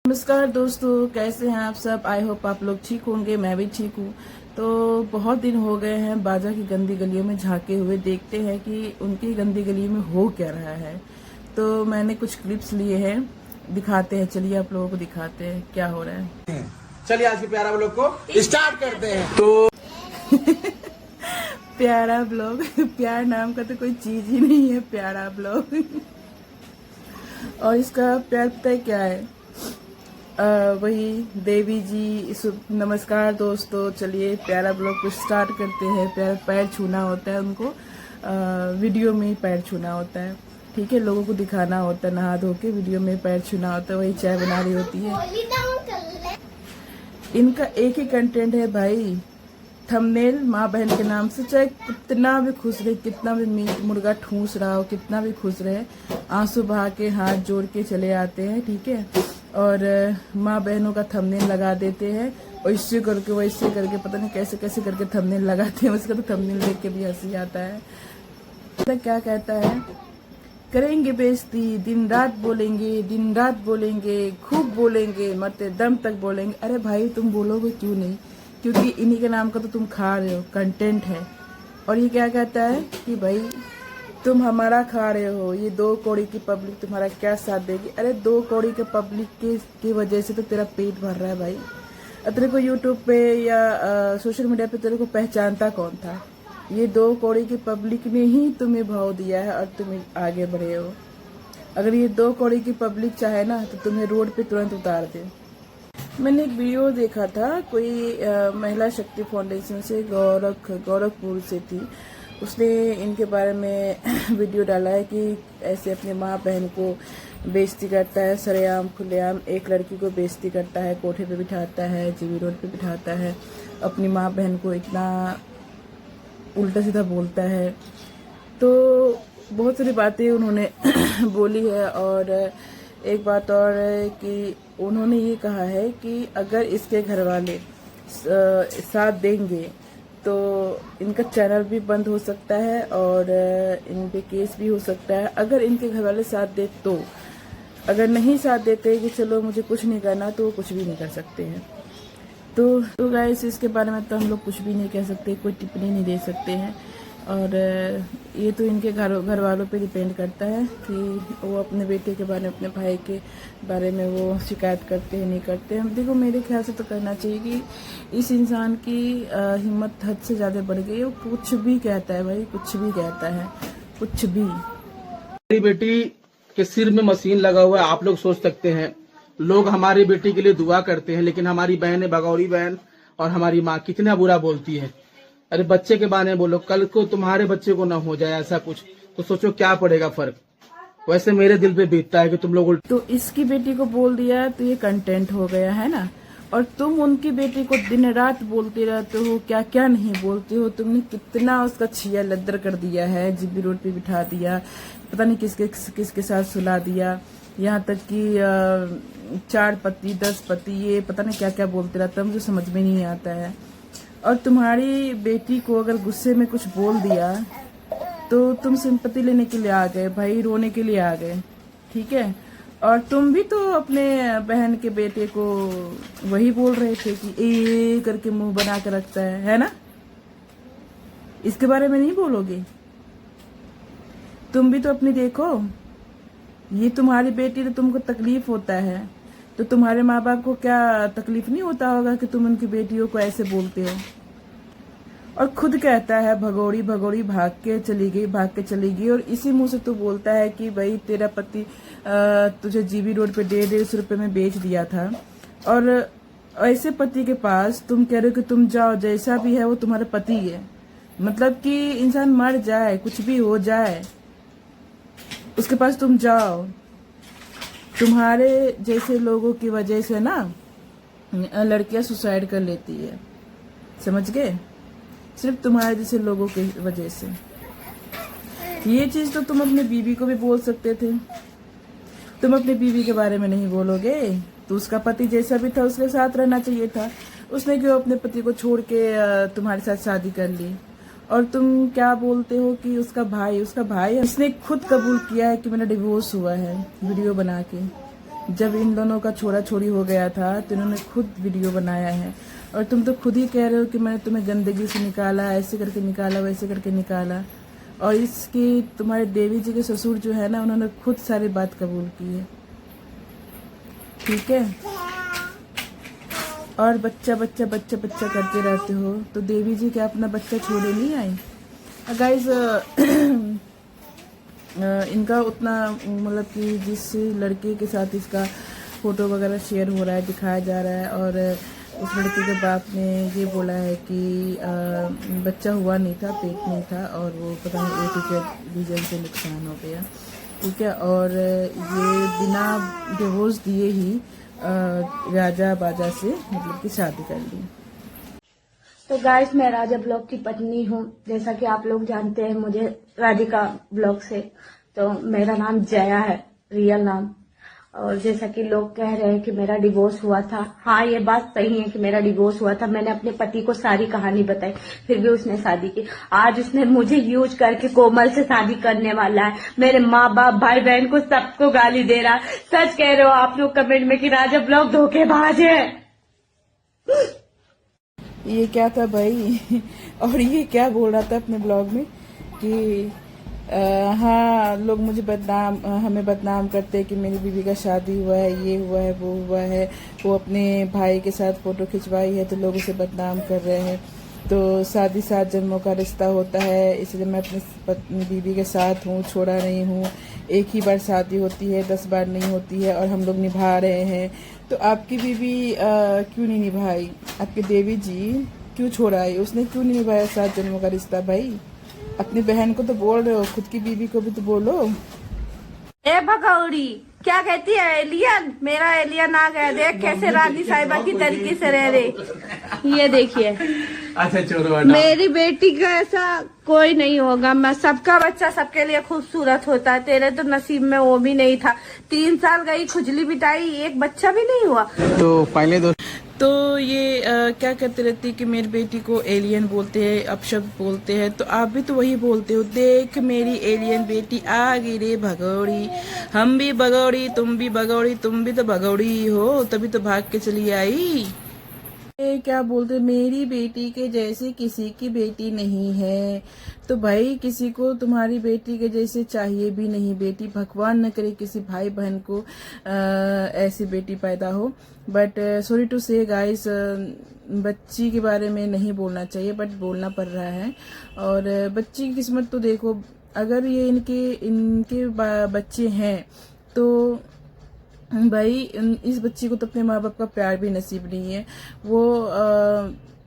नमस्कार दोस्तों, कैसे हैं आप सब। आई होप आप लोग ठीक होंगे, मैं भी ठीक हूँ। तो बहुत दिन हो गए हैं बाजा की गंदी गलियों में झांके हुए, देखते हैं कि उनकी गंदी गली में हो क्या रहा है। तो मैंने कुछ क्लिप्स लिए हैं, दिखाते हैं। चलिए आप लोगों को दिखाते हैं क्या हो रहा है। चलिए आज के प्यारा ब्लॉग को स्टार्ट करते हैं। तो प्यारा ब्लॉग प्यार नाम का तो कोई चीज ही नहीं है प्यारा ब्लॉग। और इसका प्यार पता है क्या है? वही देवी जी। नमस्कार दोस्तों, चलिए प्यारा ब्लॉग को स्टार्ट करते हैं। पैर छूना होता है उनको, वीडियो में ही पैर छूना होता है, ठीक है। लोगों को दिखाना होता है, नहा धो के वीडियो में पैर छूना होता है। वही चाय बना रही होती है। इनका एक ही कंटेंट है भाई, थंबनेल माँ बहन के नाम से। चाहे कितना भी खुश रहे, कितना भी मीट मुर्गा ठूस रहा हो, कितना भी खुश रहे, आंसू बहा के हाथ जोड़ के चले आते हैं, ठीक है। और माँ बहनों का थंबनेल लगा देते हैं, वैसे करके वैसे करके, पता नहीं कैसे कैसे करके थंबनेल लगाते हैं। उसका तो थंबनेल देख के भी हंसी आता है। तो क्या कहता है, करेंगे बेइज्जती, दिन रात बोलेंगे, दिन रात बोलेंगे, खूब बोलेंगे, मरते दम तक बोलेंगे। अरे भाई तुम बोलोगे क्यों नहीं? क्योंकि इन्हीं के नाम का तो तुम खा रहे हो, कंटेंट है। और ये क्या कहता है कि भाई तुम हमारा खा रहे हो, ये 2 कौड़ी की पब्लिक तुम्हारा क्या साथ देगी। अरे 2 कौड़ी के पब्लिक की वजह से तो तेरा पेट भर रहा है भाई। तेरे को यूट्यूब पे या सोशल मीडिया पे तेरे को पहचानता कौन था? ये 2 कौड़ी की पब्लिक ने ही तुम्हें भाव दिया है और तुम आगे बढ़े हो। अगर ये 2 कौड़ी की पब्लिक चाहे ना तो तुम्हें रोड पे तुरंत उतार दे। मैंने एक वीडियो देखा था, कोई महिला शक्ति फाउंडेशन से, गोरखपुर से थी। उसने इनके बारे में वीडियो डाला है कि ऐसे अपने माँ बहन को बेइज्जती करता है, सरेआम खुलेआम एक लड़की को बेइज्जती करता है, कोठे पे बिठाता है, जीबी रोड पे बिठाता है, अपनी माँ बहन को इतना उल्टा सीधा बोलता है। तो बहुत सारी बातें उन्होंने बोली है। और एक बात और है कि उन्होंने ये कहा है कि अगर इसके घर वाले साथ देंगे तो इनका चैनल भी बंद हो सकता है और इन पे केस भी हो सकता है। अगर इनके घर वाले साथ दे तो, अगर नहीं साथ देते कि चलो मुझे कुछ नहीं करना, तो वो कुछ भी नहीं कर सकते हैं। तो गाइस, इसके बारे में तो हम लोग कुछ भी नहीं कह सकते, कोई टिप्पणी नहीं दे सकते हैं। और ये तो इनके घर वालों पे डिपेंड करता है कि वो अपने बेटे के बारे में, अपने भाई के बारे में वो शिकायत करते हैं नहीं करते हैं। देखो मेरे ख्याल से तो करना चाहिए कि इस इंसान की हिम्मत हद से ज़्यादा बढ़ गई है। वो कुछ भी कहता है भाई, कुछ भी कहता है, कुछ भी। मेरी बेटी के सिर में मशीन लगा हुआ है। आप लोग सोच सकते हैं, लोग हमारी बेटी के लिए दुआ करते हैं, लेकिन हमारी बहन है, भगौरी बहन, और हमारी माँ कितना बुरा बोलती है। अरे बच्चे के बारे में बोलो, कल को तुम्हारे बच्चे को ना हो जाए ऐसा कुछ, तो सोचो क्या पड़ेगा फर्क। वैसे मेरे दिल पे बीतता है कि तुम लोग तो इसकी बेटी को बोल दिया तो ये कंटेंट हो गया है ना। और तुम उनकी बेटी को दिन रात बोलते रहते हो, क्या क्या नहीं बोलते हो। तुमने कितना उसका छिया लद्दर कर दिया है, जीबी रोड पे बिठा दिया, पता नहीं किसके साथ सुला दिया, यहाँ तक कि 4 पति 10 पति, ये पता नहीं क्या क्या बोलते रहता है, मुझे समझ में नहीं आता है। और तुम्हारी बेटी को अगर गुस्से में कुछ बोल दिया तो तुम सिंपैथी लेने के लिए आ गए भाई, रोने के लिए आ गए, ठीक है। और तुम भी तो अपने बहन के बेटे को वही बोल रहे थे कि ए करके मुंह बना के रखता है ना। इसके बारे में नहीं बोलोगे? तुम भी तो अपनी देखो, ये तुम्हारी बेटी, तो तुमको तकलीफ होता है तो तुम्हारे माँ बाप को क्या तकलीफ नहीं होता होगा कि तुम उनकी बेटियों को ऐसे बोलते हो। और खुद कहता है भगोड़ी भगोड़ी भाग के चली गई। और इसी मुंह से तू बोलता है कि भाई तेरा पति तुझे जीबी रोड पे 150 रुपए में बेच दिया था। और ऐसे पति के पास तुम कह रहे हो कि तुम जाओ, जैसा भी है वो तुम्हारा पति है। मतलब कि इंसान मर जाए, कुछ भी हो जाए, उसके पास तुम जाओ। तुम्हारे जैसे लोगों की वजह से ना लड़कियां सुसाइड कर लेती है, समझ गए? सिर्फ तुम्हारे जैसे लोगों की वजह से। ये चीज तो तुम अपनी बीवी को भी बोल सकते थे। तुम अपनी बीवी के बारे में नहीं बोलोगे? तो उसका पति जैसा भी था उसके साथ रहना चाहिए था। उसने क्यों अपने पति को छोड़ के तुम्हारे साथ शादी कर ली? और तुम क्या बोलते हो कि उसका भाई उसने खुद कबूल किया है कि मेरा डिवोर्स हुआ है, वीडियो बना के। जब इन दोनों का छोरा छोरी हो गया था तो इन्होंने खुद वीडियो बनाया है। और तुम तो खुद ही कह रहे हो कि मैंने तुम्हें गंदगी से निकाला, ऐसे करके निकाला, वैसे करके निकाला। और इसकी तुम्हारे देवी जी के ससुर जो है ना, उन्होंने खुद सारी बात कबूल की है। ठीक है, और बच्चा बच्चा बच्चा बच्चा करते रहते हो, तो देवी जी क्या अपना बच्चा छोड़े नहीं आई? गाइज इनका उतना मतलब कि जिस लड़के के साथ इसका फोटो वगैरह शेयर हो रहा है, दिखाया जा रहा है, और उस लड़के के बाप ने ये बोला है कि बच्चा हुआ नहीं था, पेट नहीं था, और वो पता नहीं A के रीजन से नुकसान हो गया। ठीक है, और ये बिना डिवोर्स दिए ही राजा बाजा से मतलब कि शादी कर ली। तो गाइस, मैं राजा ब्लॉग की पत्नी हूँ। जैसा कि आप लोग जानते हैं मुझे राधिका ब्लॉग से। तो मेरा नाम जया है, रियल नाम। और जैसा कि लोग कह रहे हैं कि मेरा डिवोर्स हुआ था, हाँ ये बात सही है कि मेरा डिवोर्स हुआ था। मैंने अपने पति को सारी कहानी बताई, फिर भी उसने शादी की। आज उसने मुझे यूज करके कोमल से शादी करने वाला है। मेरे माँ बाप, भाई बहन को सबको गाली दे रहा। सच कह रहे हो आप लोग कमेंट में कि राजा ब्लॉग धोखेबाज है। ये क्या था भाई? और ये क्या बोल रहा था अपने ब्लॉग में कि हाँ लोग मुझे हमें बदनाम करते हैं कि मेरी बीवी का शादी हुआ है, ये हुआ है, वो हुआ है, वो अपने भाई के साथ फोटो खिंचवाई है तो लोग उसे बदनाम कर रहे हैं। तो शादी 7 जन्मों का रिश्ता होता है, इसलिए मैं अपनी बीवी के साथ हूँ, छोड़ा नहीं हूँ। एक ही बार शादी होती है, 10 बार नहीं होती है, और हम लोग निभा रहे हैं। तो आपकी बीवी क्यों नहीं निभाई? आपके देवी जी क्यों छोड़ाई? उसने क्यों नहीं निभाया 7 जन्मों का रिश्ता? भाई अपनी बहन को तो बोल रहे हो, खुद की बीवी को भी तो बोलो। ए भगौड़ी, क्या कहती है? एलियन, मेरा एलियन आ गया। देख कैसे रानी साहिबा की तरीके से रह रहे। ये देखिए, अच्छा छोड़ो, मेरी बेटी का ऐसा कोई नहीं होगा। मैं सबका बच्चा सबके लिए खूबसूरत होता है। तेरे तो नसीब में वो भी नहीं था। 3 साल गई, खुजली बिटाई, एक बच्चा भी नहीं हुआ। तो पहले तो ये क्या करते रहती है कि मेरी बेटी को एलियन बोलते हैं, अपशब्द बोलते हैं। तो आप भी तो वही बोलते हो, देख मेरी एलियन बेटी आ गई रे भगौड़ी। हम भी भगौड़ी, तुम भी भगौड़ी, तुम भी तो भगौड़ी ही हो, तभी तो भाग के चली आई। ये क्या बोलते, मेरी बेटी के जैसे किसी की बेटी नहीं है। तो भाई किसी को तुम्हारी बेटी के जैसे चाहिए भी नहीं बेटी। भगवान न करे किसी भाई बहन को ऐसी बेटी पैदा हो। बट सॉरी टू से गाइस, बच्ची के बारे में नहीं बोलना चाहिए, बट बोलना पड़ रहा है। और बच्ची की किस्मत तो देखो, अगर ये इनके बच्चे हैं तो भाई इस बच्ची को तो अपने माँ बाप का प्यार भी नसीब नहीं है। वो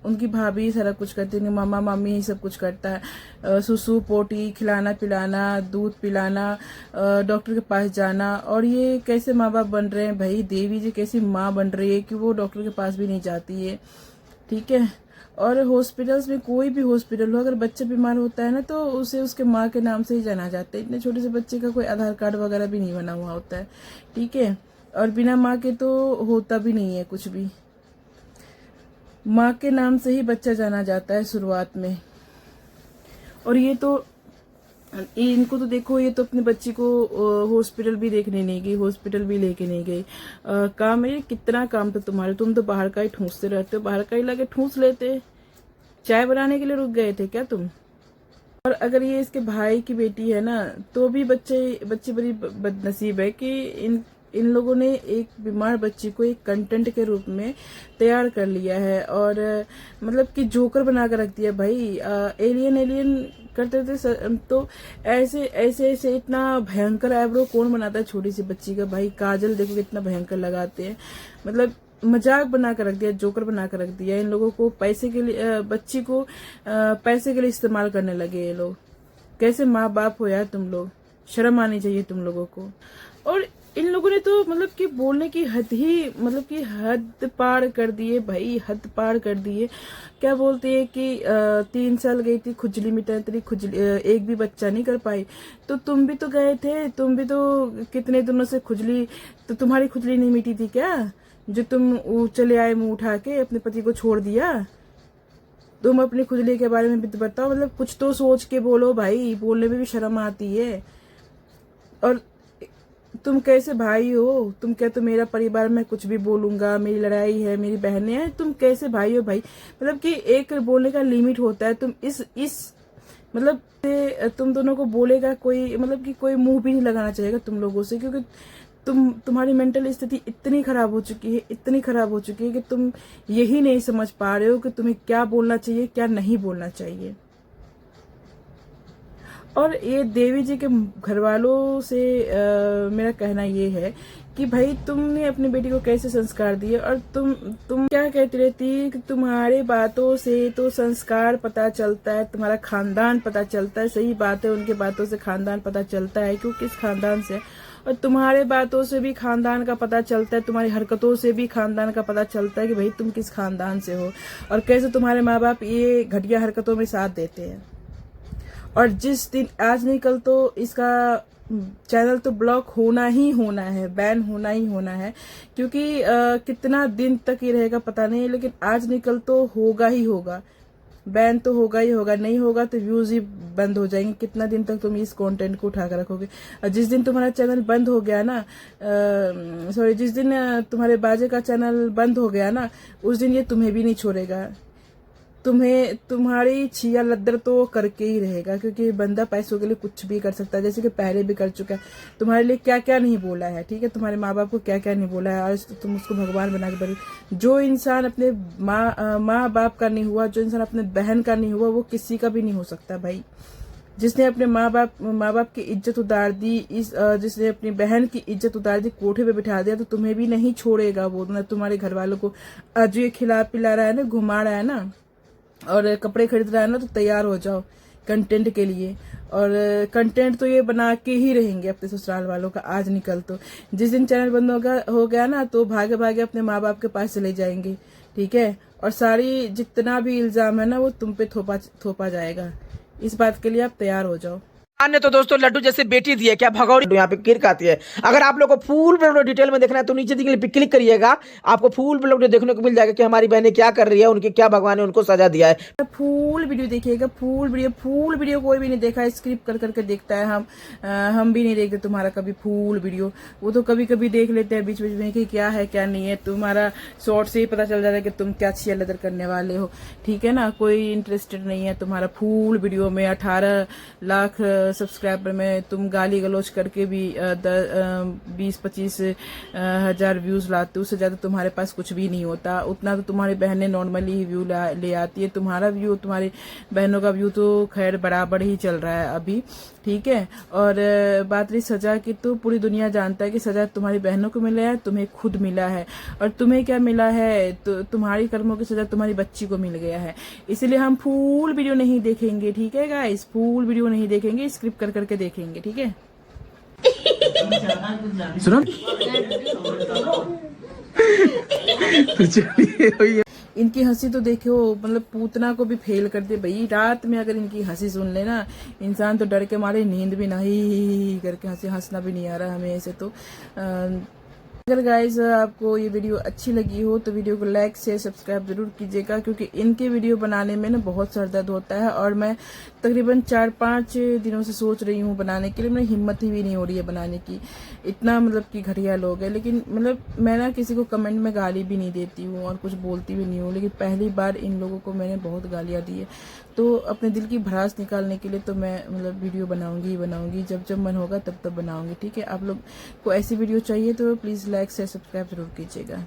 उनकी भाभी सारा कुछ करती है, मामा मामी ही सब कुछ करता है। सुसु पोटी, खिलाना पिलाना, दूध पिलाना, डॉक्टर के पास जाना। और ये कैसे माँ बाप बन रहे हैं भाई? देवी जी कैसी माँ बन रही है कि वो डॉक्टर के पास भी नहीं जाती है। ठीक है, और हॉस्पिटल्स में, कोई भी हॉस्पिटल हो, अगर बच्चा बीमार होता है ना तो उसे उसके माँ के नाम से ही जाना जाता है। इतने छोटे से बच्चे का कोई आधार कार्ड वगैरह भी नहीं बना हुआ होता है। ठीक है, और बिना माँ के तो होता भी नहीं है कुछ भी। माँ के नाम से ही बच्चा जाना जाता है शुरुआत में। और ये तो इनको तो देखो, ये तो अपनी बच्ची को हॉस्पिटल भी देखने नहीं गई, हॉस्पिटल भी लेके नहीं गई। काम है, कितना काम था तुम्हारे? तुम तो बाहर का ही ठूंसते रहते हो, बाहर का ही लाके ठूंस लेते। चाय बनाने के लिए रुक गए थे क्या तुम? और अगर ये इसके भाई की बेटी है ना, तो भी बच्ची बड़ी बदनसीब है कि इन लोगों ने एक बीमार बच्ची को एक कंटेंट के रूप में तैयार कर लिया है। और मतलब कि जोकर बना कर रख दिया भाई। एलियन करते थे तो ऐसे इतना भयंकर आईब्रो कौन बनाता है छोटी सी बच्ची का? भाई काजल देखो कितना भयंकर लगाते हैं। मतलब मजाक बना कर रख दिया, जोकर बना कर रख दिया। इन लोगों को पैसे के लिए, बच्ची को पैसे के लिए इस्तेमाल करने लगे ये लोग। कैसे माँ बाप हो यार तुम लोग? शर्म आनी चाहिए तुम लोगों को। और इन लोगों ने तो मतलब कि बोलने की हद ही, मतलब कि हद पार कर दिए भाई, हद पार कर दिए। क्या बोलते हैं कि 3 साल गई थी, खुजली मिटाई, तेरी खुजली एक भी बच्चा नहीं कर पाई। तो तुम भी तो गए थे, तुम भी तो कितने दिनों से खुजली, तो तुम्हारी खुजली नहीं मिटी थी क्या? जो तुम चले आए मुंह उठा के, अपने पति को छोड़ दिया। तुम अपनी खुजली के बारे में भी तो बताओ, मतलब कुछ तो सोच के बोलो भाई, बोलने में भी शर्म आती है। और तुम कैसे भाई हो? तुम क्या, तो मेरा परिवार में कुछ भी बोलूंगा, मेरी लड़ाई है, मेरी बहनें हैं, तुम कैसे भाई हो भाई? मतलब कि एक बोलने का लिमिट होता है। तुम इस मतलब तुम दोनों को बोलेगा कोई, मतलब कि कोई मुंह भी नहीं लगाना चाहेगा तुम लोगों से, क्योंकि तुम्हारी मेंटल स्थिति इतनी खराब हो चुकी है, इतनी खराब हो चुकी है कि तुम यही नहीं समझ पा रहे हो कि तुम्हें क्या बोलना चाहिए, क्या नहीं बोलना चाहिए। और ये देवी जी के घर वालों से मेरा कहना ये है कि भाई तुमने अपनी बेटी को कैसे संस्कार दिए, और तुम क्या कहती रहती कि तुम्हारे बातों से तो संस्कार पता चलता है, तुम्हारा खानदान पता चलता है। सही बात है, उनके बातों से खानदान पता चलता है क्यों, किस खानदान से, और तुम्हारे बातों से भी खानदान का पता चलता है, तुम्हारी हरकतों से भी खानदान का पता चलता है कि भाई तुम किस खानदान से हो और कैसे तुम्हारे माँ बाप ये घटिया हरकतों में साथ देते हैं। और जिस दिन, आज नहीं कल तो इसका चैनल तो ब्लॉक होना ही होना है, बैन होना ही होना है, क्योंकि कितना दिन तक ये रहेगा पता नहीं, लेकिन आज नहीं कल तो होगा ही होगा, बैन तो होगा ही होगा। नहीं होगा तो व्यूज ही बंद हो जाएंगे। कितना दिन तक तुम इस कंटेंट को उठा कर रखोगे? और जिस दिन तुम्हारा चैनल बंद हो गया ना, सॉरी, जिस दिन तुम्हारे बाजे का चैनल बंद हो गया ना, उस दिन ये तुम्हें भी नहीं छोड़ेगा। तुम्हारी छिया लद्दर तो करके ही रहेगा, क्योंकि बंदा पैसों के लिए कुछ भी कर सकता है, जैसे कि पहले भी कर चुका है। तुम्हारे लिए क्या क्या नहीं बोला है, ठीक है, तुम्हारे माँ बाप को क्या क्या नहीं बोला है, आज तो तुम उसको भगवान बना के बनी। जो इंसान अपने माँ बाप का नहीं हुआ, जो इंसान अपने बहन का नहीं हुआ, वो किसी का भी नहीं हो सकता भाई। जिसने अपने माँ बाप की इज्जत उतार दी, जिसने अपनी बहन की इज्जत उतार दी, कोठे पे बिठा दिया, तो तुम्हें भी नहीं छोड़ेगा वो। तुम्हारे घर वालों को आज ये खिला पिला रहा है ना, घुमा रहा है ना, और कपड़े खरीद रहा है ना, तो तैयार हो जाओ कंटेंट के लिए। और कंटेंट तो ये बना के ही रहेंगे अपने ससुराल वालों का, आज निकल तो। जिस दिन चैनल बंद हो गया ना, तो भागे भागे अपने माँ बाप के पास चले जाएंगे, ठीक है। और सारी जितना भी इल्जाम है ना, वो तुम पे थोपा जाएगा। इस बात के लिए आप तैयार हो जाओ। ने तो दोस्तों लड्डू जैसे बेटी दी है, क्या भगौड़ी यहाँ पे किरक आती है। अगर आप लोग को फुल वीडियो डिटेल में देखना है तो नीचे दिए पे क्लिक करिएगा, आपको फुल वीडियो देखने को मिल जाएगा कि हमारी बहनें क्या कर रही है, उनके क्या भगवान ने उनको सजा दिया है। फुल वीडियो देखिएगा, फुल वीडियो कोई भी नहीं देखा, स्क्रिप्ट कर करके देखता है। हम भी नहीं देखते तुम्हारा कभी फुल वीडियो, वो तो कभी कभी देख लेते हैं बीच बीच में कि क्या है क्या नहीं है। तुम्हारा शॉर्ट से ही पता चल जाता है कि तुम क्या छिया लदर करने वाले हो, ठीक है ना। कोई इंटरेस्टेड नहीं है तुम्हारा फुल वीडियो में। 18 लाख सब्सक्राइबर में तुम गाली गलौज करके भी 20-25 हजार व्यूज लाते हो, उससे ज्यादा तुम्हारे पास कुछ भी नहीं होता। उतना तो तुम्हारी बहनें नॉर्मली ही व्यू ले आती है। तुम्हारा व्यू, तुम्हारी बहनों का व्यू तो खैर बराबर ही चल रहा है अभी, ठीक है। और बात रही सजा की, तो पूरी दुनिया जानता है कि सजा तुम्हारी बहनों को मिला है, तुम्हें खुद मिला है। और तुम्हें क्या मिला है, तो तुम्हारी कर्मों की सजा तुम्हारी बच्ची को मिल गया है। इसलिए हम फुल वीडियो नहीं देखेंगे, ठीक है गाइस, फुल वीडियो नहीं देखेंगे, स्क्रिप्ट कर करके देखेंगे, ठीक है। सुनो चलिए, इनकी हंसी तो देखो, मतलब पूतना को भी फेल कर दे भाई। रात में अगर इनकी हंसी सुन ले ना, इंसान तो डर के मारे नींद भी नहीं करके हंसना भी नहीं आ रहा हमें ऐसे तो। अगर गाइज आपको ये वीडियो अच्छी लगी हो तो वीडियो को लाइक शेयर सब्सक्राइब जरूर कीजिएगा, क्योंकि इनके वीडियो बनाने में ना बहुत सर दर्द होता है। और मैं तकरीबन 4-5 दिनों से सोच रही हूँ बनाने के लिए, मेरी हिम्मत ही भी नहीं हो रही है बनाने की। इतना मतलब कि घटिया लोग है। लेकिन मतलब मैं ना किसी को कमेंट में गाली भी नहीं देती हूँ और कुछ बोलती भी नहीं हूँ, लेकिन पहली बार इन लोगों को मैंने बहुत गालियाँ दी है। तो अपने दिल की भड़ास निकालने के लिए तो मैं मतलब वीडियो बनाऊंगी ही बनाऊंगी, जब मन होगा तब बनाऊंगी, ठीक है। आप लोग को ऐसी वीडियो चाहिए तो प्लीज़ लाइक शेयर सब्सक्राइब जरूर कीजिएगा।